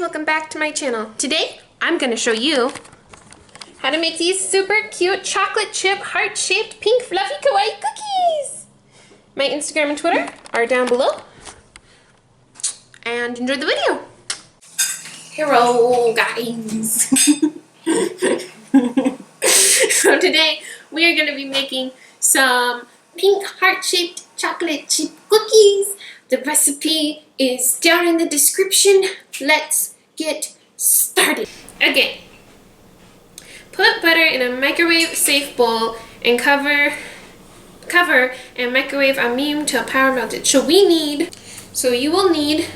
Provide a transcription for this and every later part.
welcome back to my channel. Today, I'm going to show you how to make these super cute chocolate chip heart-shaped pink fluffy kawaii cookies. My Instagram and Twitter are down below. And enjoy the video. Hello guys. So today, we are going to be making some pink heart-shaped chocolate chip cookies. The recipe is down in the description. Let's get started. Okay. Put butter in a microwave-safe bowl and cover and microwave on medium till power melted. So you will need,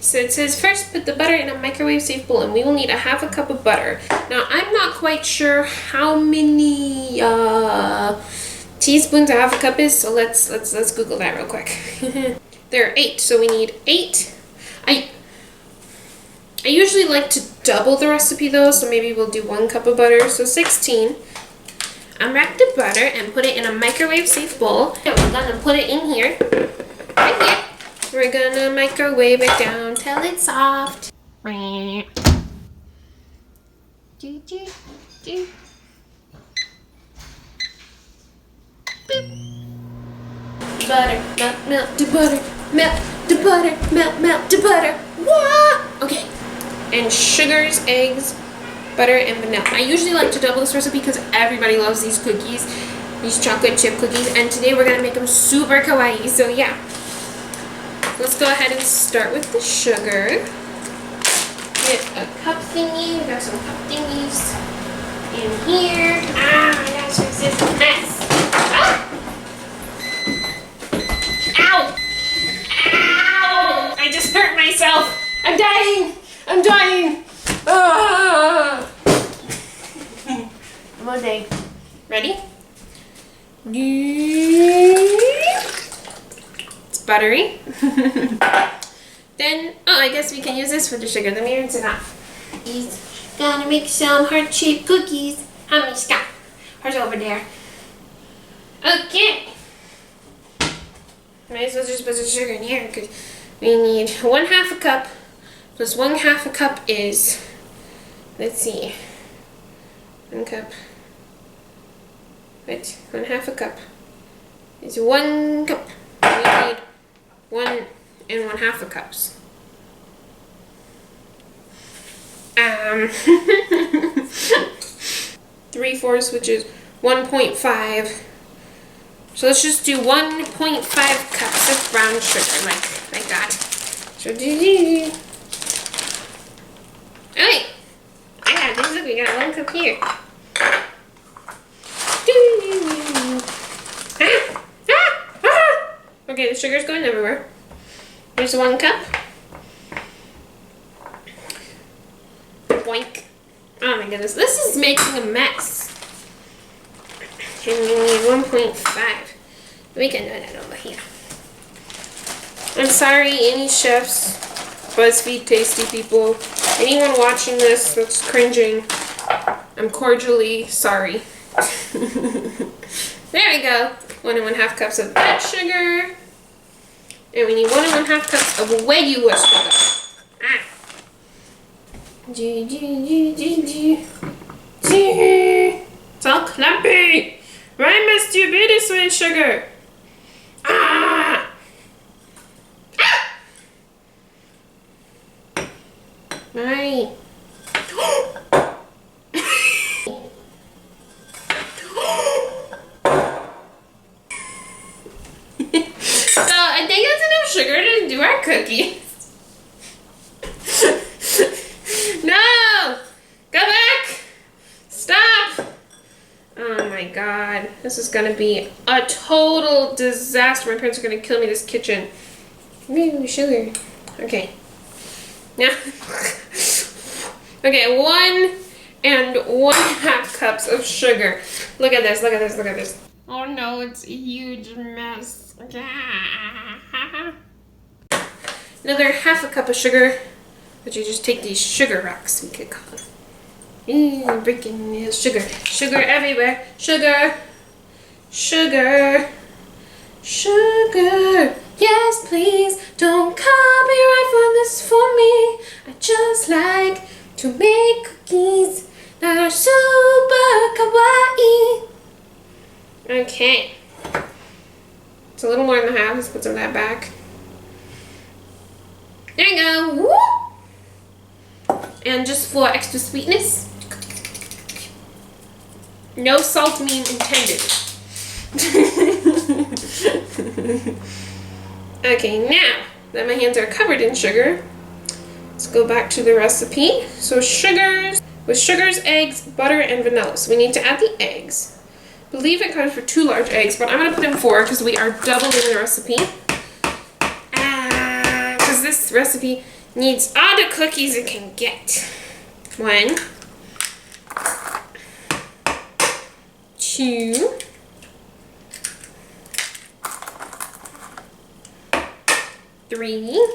so it says first put the butter in a microwave-safe bowl, and we will need a half a cup of butter. Now I'm not quite sure how many teaspoons a half a cup is, so let's Google that real quick. There are 8, so we need 8. I usually like to double the recipe though, so maybe we'll do 1 cup of butter, so 16. Unwrap the butter and put it in a microwave-safe bowl. And we're gonna put it in here, right here. We're gonna microwave it down till it's soft. Butter, melt the butter, melt the butter, melt the butter. Wah! Okay. And sugars, eggs, butter, and vanilla. I usually like to double this recipe because everybody loves these cookies, these chocolate chip cookies, and today we're gonna make them super kawaii. So yeah, let's go ahead and start with the sugar. Get a cup thingy. We got some cup thingies in here. Ah, my gosh, this is a mess. Ah! Ow! Ow! I just hurt myself. I'm dying. I'm dying. Ah! I'm all day. Ready? It's buttery. Then, I guess we can use this for the sugar. Let me rinse it off. He's gonna make some heart-shaped cookies. How many Scott? Here's over there. Okay. Might as well just put the sugar in here because we need 1/2 a cup plus 1/2 a cup is, let's see, 1 cup. Wait, 1/2 a cup is 1 cup. We need 1 and 1/2 cups. 3/4, which is 1.5. So let's just do 1.5 cups of brown sugar, like that. So okay, I got this. Look, we got 1 cup here. Okay, the sugar's going everywhere. Here's 1 cup. Boink. Oh my goodness, this is making a mess. And we need 1.5. We can do that over here. I'm sorry, any chefs, BuzzFeed tasty people, anyone watching this that's cringing, I'm cordially sorry. There we go. 1 and 1/2 cups of that sugar. And we need 1 and 1/2 cups of regular sugar. Ah. It's all clumpy. Why must you be this way, sugar? Ah! Ah! Right. So I think that's enough sugar to do our cookies. No! Go back! Stop! Oh my god. This is gonna be a total disaster. My parents are gonna kill me in this kitchen. Ooh, sugar. Okay. Now, okay, 1 and 1/2 cups of sugar. Look at this, look at this, look at this. Oh no, it's a huge mess. Another 1/2 cup of sugar, but you just take these sugar rocks, we could call them. Breaking sugar. Sugar everywhere. Sugar. Sugar. Sugar. Yes, please. Don't copyright for this for me. I to make cookies that are super kawaii. Okay. It's a little more than half. Let's put some of that back. There you go. Woo! And just for extra sweetness, no salt mean intended. Okay, now that my hands are covered in sugar, let's go back to the recipe. So sugars, eggs, butter, and vanilla. So we need to add the eggs. I believe it comes for 2 large eggs, but I'm going to put in 4 because we are doubling the recipe. Because this recipe needs all the cookies it can get. 1, 2, 3.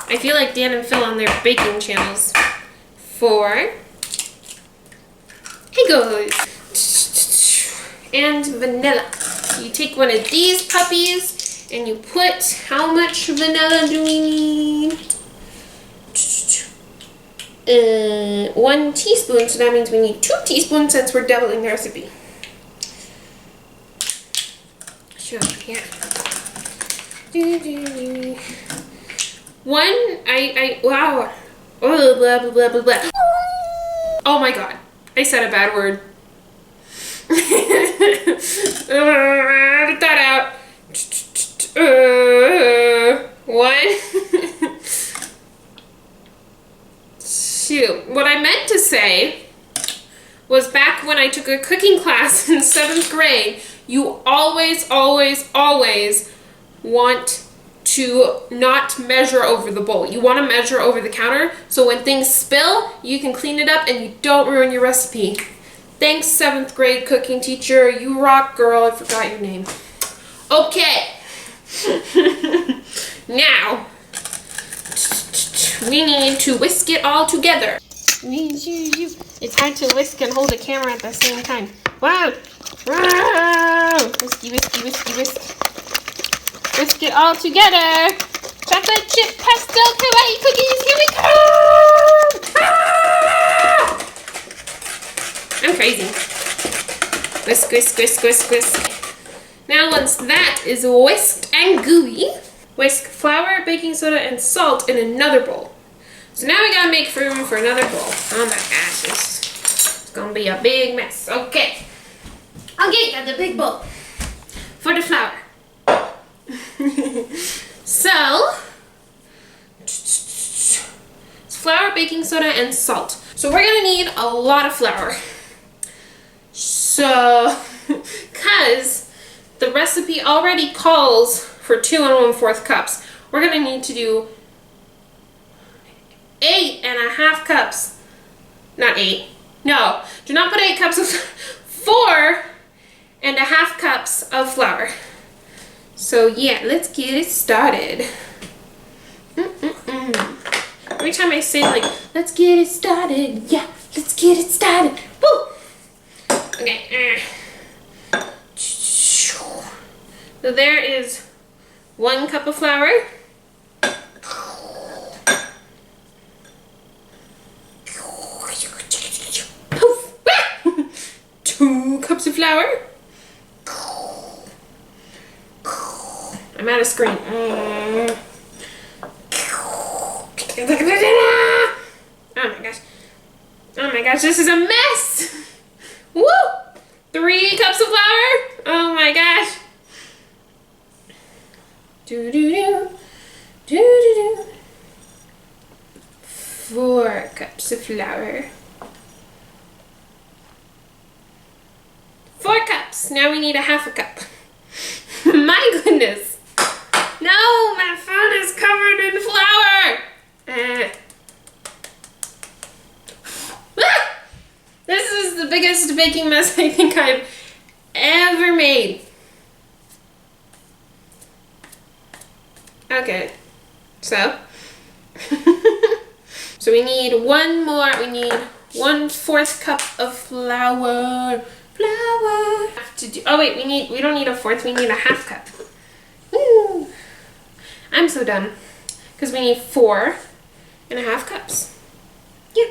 I feel like Dan and Phil on their baking channels. 4. Here goes. And vanilla. You take one of these puppies and you put, how much vanilla do we need? 1 teaspoon, so that means we need 2 teaspoons since we're doubling the recipe. Sure, yeah. Wow. Oh, blah, blah, blah, blah, blah. Oh my god. I said a bad word. Edit that out. 1, 2. What I meant to say was back when I took a cooking class in 7th grade, you always, always, always want to not measure over the bowl. You want to measure over the counter so when things spill, you can clean it up and you don't ruin your recipe. Thanks, 7th grade cooking teacher. You rock, girl. I forgot your name. Okay. Now, we need to whisk it all together. It's hard to whisk and hold a camera at the same time. Wow. Whiskey, whiskey, whiskey, whisk. Whisk it all together. Chocolate chip pastel kawaii cookies. Here we come. I'm crazy. Whisk, whisk, whisk, whisk, whisk. Now once that is whisked and gooey, whisk flour, baking soda, and salt in another bowl. So now we gotta make room for another bowl. Oh my gosh, it's gonna be a big mess. Okay. Okay, got the big bowl for the flour. So, it's flour, baking soda, and salt. So we're gonna need a lot of flour. So, cause the recipe already calls for 2 1/4 cups, we're gonna need to do 8 1/2 cups. Not 8. No, do not put 8 cups of 4 1/2 cups of flour. So yeah, let's get it started. Every time I say like, let's get it started. Yeah, let's get it started. Woo! Okay. So there is 1 cup of flour. 2 cups of flour. I'm out of screen. Oh my gosh. Oh my gosh, this is a mess. Woo! 3 cups of flour. Oh my gosh. Do do do. Do do do. 4 cups of flour. 4 cups. Now we need 1/2 cup. My goodness. No, my phone is covered in flour. This is the biggest baking mess I think I've ever made. Okay, so so we need 1 more. We need 1/4 cup of flour. Flour. Oh wait, we don't need 1/4. We need 1/2 cup. Woo. I'm so dumb. because we need 4.5 cups. Yeah.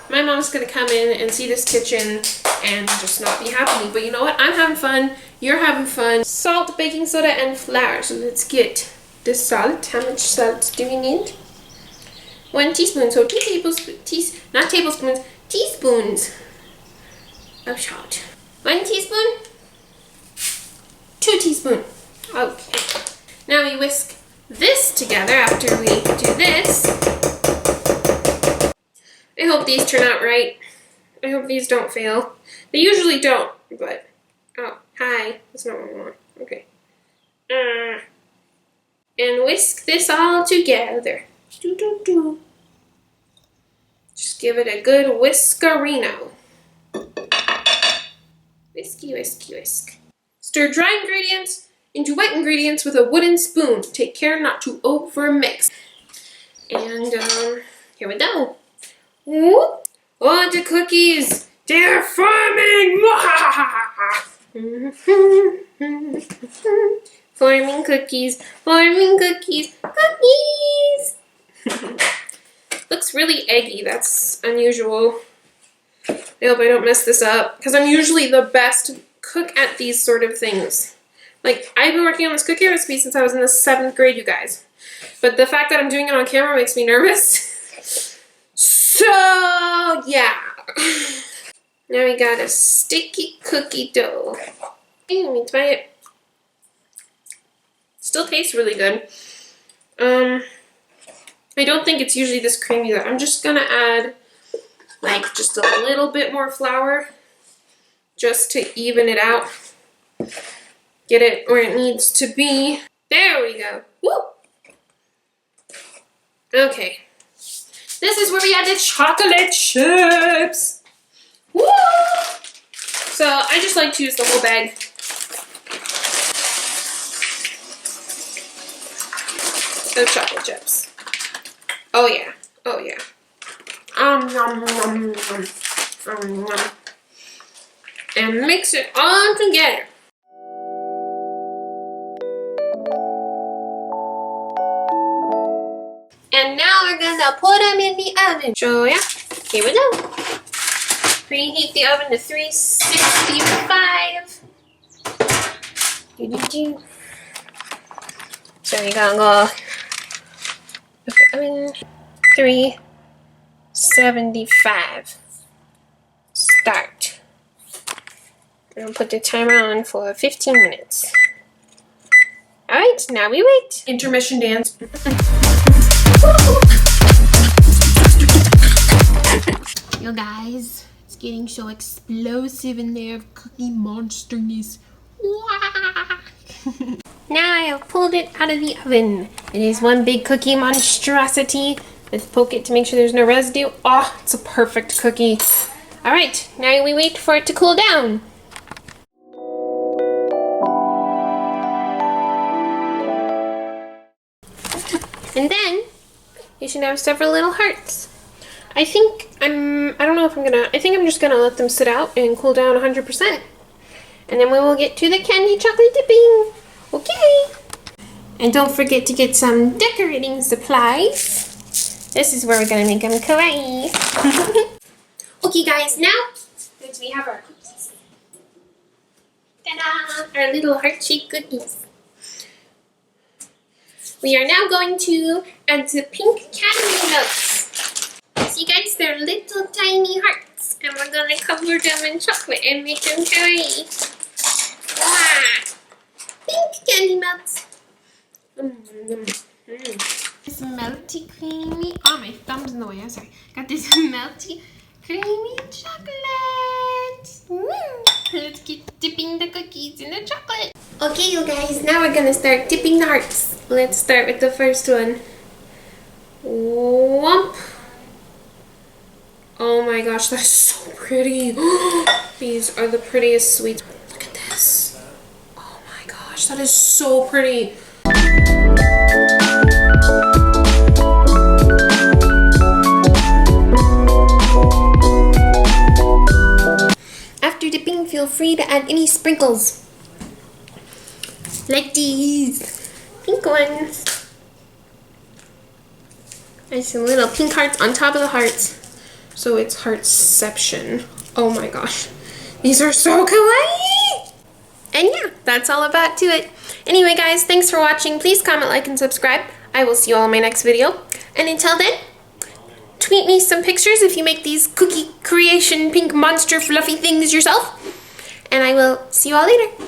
My mom's gonna come in and see this kitchen and just not be happy. But you know what? I'm having fun. You're having fun. Salt, baking soda, and flour. So let's get the salt. How much salt do we need? 1 teaspoon. So 2 tablespoons. Not tablespoons. Teaspoons of salt. 1 teaspoon. 2 teaspoons. Okay. Now we whisk this together after we do this. I hope these turn out right. I hope these don't fail. They usually don't, but... Oh, hi. That's not what I want. Okay. And whisk this all together. Do. Just give it a good whiskerino. Whisky, whisky, whisk. Stir dry ingredients into wet ingredients with a wooden spoon. Take care not to over-mix. And, here we go. Oh, the cookies! They're forming! Forming cookies, forming cookies, cookies! Looks really eggy, that's unusual. I hope I don't mess this up, because I'm usually the best cook at these sort of things. Like, I've been working on this cookie recipe since I was in the 7th grade, you guys. But the fact that I'm doing it on camera makes me nervous. So, yeah. Now we got a sticky cookie dough. Okay, let me try it. Still tastes really good. I don't think it's usually this creamy though. I'm just gonna add like just a little bit more flour just to even it out. Get it where it needs to be. There we go. Woo! Okay. This is where we add the chocolate chips. Woo! So I just like to use the whole bag. Of chocolate chips. Oh yeah. Oh yeah. Nom, nom, nom, nom. And mix it all together. And now we're gonna put them in the oven. So yeah, here we go. Preheat the oven to 365. So we're gonna go oven 375. Start. I'm gonna put the timer on for 15 minutes. Alright, now we wait. Intermission dance. Yo guys, it's getting so explosive in there of cookie monsterness. Now I have pulled it out of the oven. It is one big cookie monstrosity. Let's poke it to make sure there's no residue. Oh, it's a perfect cookie. Alright, now we wait for it to cool down. And then you should have several little hearts. I think I'm just gonna let them sit out and cool down 100%. And then we will get to the candy chocolate dipping. Okay. And don't forget to get some decorating supplies. This is where we're gonna make them kawaii. Okay guys, now that we have our cookies. Ta-da! Our little heart-shaped cookies. We are now going to add the pink candy nuts. See guys, they're little tiny hearts. And we're going to cover them in chocolate and make them kawaii. Wow! Pink candy nuts. This melty creamy... Oh, my thumb's in the way. I'm sorry. Got this melty creamy chocolate. Let's get dipping the cookies in the chocolate. Okay, you guys, now we're gonna start dipping the hearts. Let's start with the first one. Whomp. Oh my gosh, that's so pretty. These are the prettiest sweets. Look at this. Oh my gosh, that is so pretty. After dipping, feel free to add any sprinkles. Like these pink ones. I see little pink hearts on top of the hearts. So it's heartception. Oh my gosh. These are so kawaii! And yeah, that's all about to it. Anyway guys, thanks for watching. Please comment, like, and subscribe. I will see you all in my next video. And until then, tweet me some pictures if you make these cookie creation pink monster fluffy things yourself. And I will see you all later.